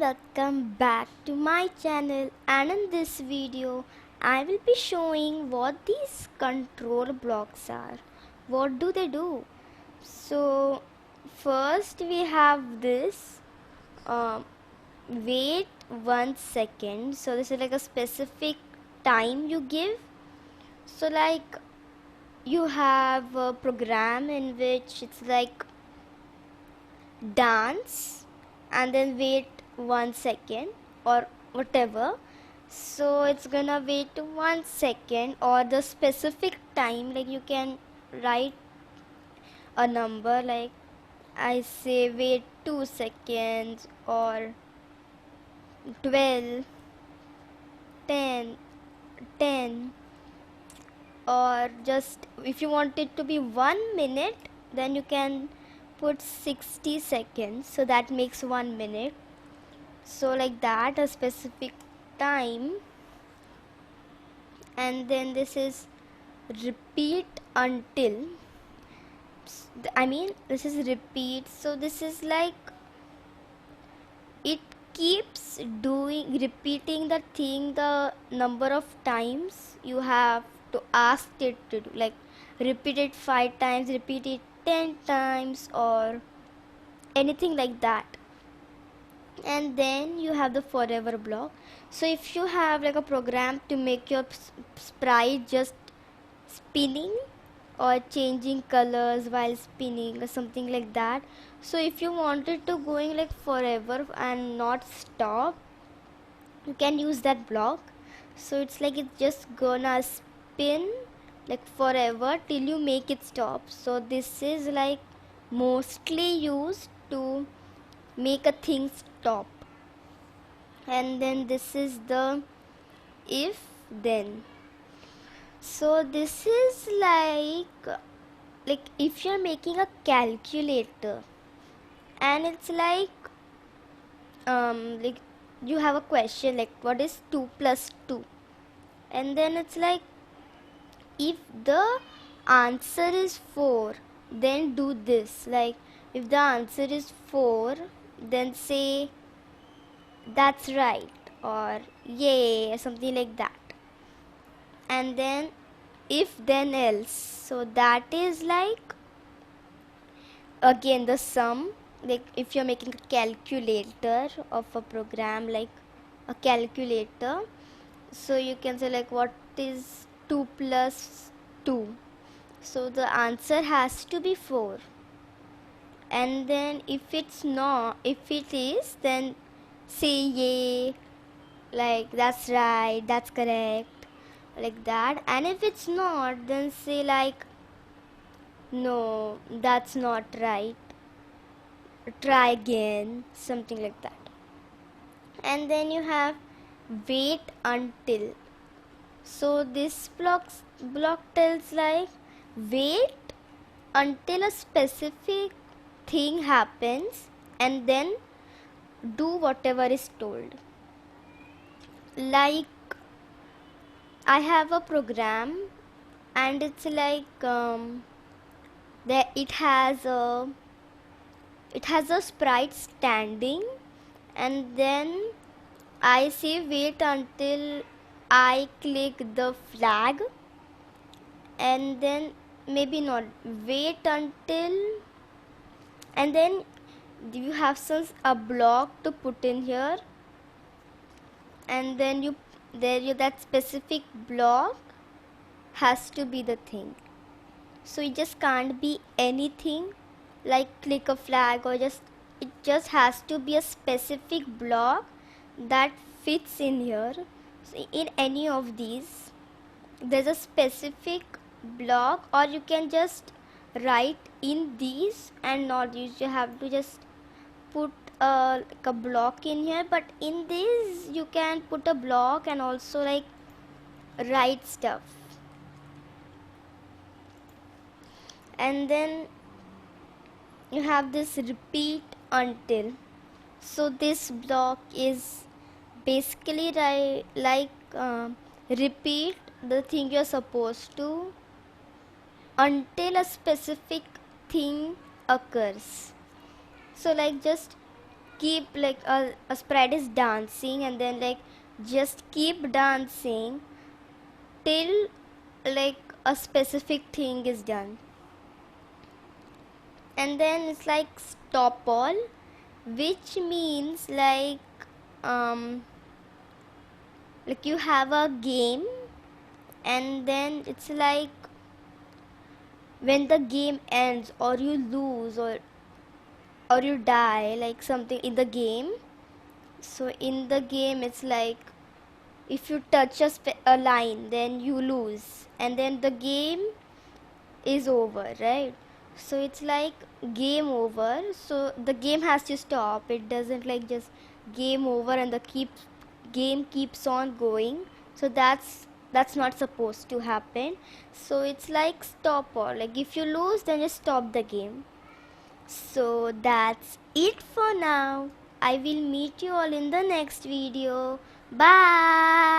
welcome back to my channel, and in this video I will be showing what these control blocks are. What do they do? So first we have this wait 1 second. So this is like a specific time you give. So like you have a program in which it's like dance and then wait 1 second or whatever. So it's gonna wait 1 second or the specific time, like you can write a number, like I say wait 2 seconds or 12, 10, 10, or just if you want it to be 1 minute, then you can put 60 seconds, so that makes 1 minute. So like that, a specific time. And then this is repeat until, this is repeat. So this is like it keeps repeating the thing the number of times you have to ask it to do, like repeat it 5 times, repeat it 10 times, or anything like that. And then you have the forever block. So if you have like a program to make your sprite just spinning or changing colors while spinning or something like that, so if you want it to going like forever and not stop, you can use that block. So it's like it's just gonna spin like forever till you make it stop. So this is like mostly used to make a thing stop. And then this is the if then. So this is like if you're making a calculator and it's like you have a question like what is 2 plus 2, and then it's like if the answer is 4, then do this. Like if the answer is 4, then say that's right or yay or something like that. And then if then else, so that is like again the sum. Like if you're making a calculator of a program like a calculator, so you can say like what is 2 plus 2, so the answer has to be 4. And then if it's not, if it is, then say yay, like that's right, that's correct, like that. And if it's not, then say like no, that's not right, try again, something like that. And then you have wait until. So this block tells like wait until a specific thing happens and then do whatever is told. Like I have a program and it's like that it has a sprite standing, and then I say wait until I click the flag, and then maybe not wait until, and then you have a block to put in here, and then that specific block has to be the thing. So it just can't be anything like click a flag or it just has to be a specific block that fits in here. So in any of these there's a specific block, or you can just write in these and not use, you have to just put like a block in here, but in this you can put a block and also like write stuff. And then you have this repeat until. So this block is basically repeat the thing you're supposed to until a specific thing occurs. So like just keep like a sprite is dancing, and then like just keep dancing till like a specific thing is done. And then it's like stop all, which means like you have a game, and then it's like when the game ends, or you lose, or you die, like something in the game. So in the game it's like if you touch a line, then you lose, and then the game is over, right? So it's like game over, so the game has to stop. It doesn't like just game over and the game keeps on going. So that's not supposed to happen. So it's like stop, or like if you lose, then just stop the game. So that's it for now. I will meet you all in the next video. Bye.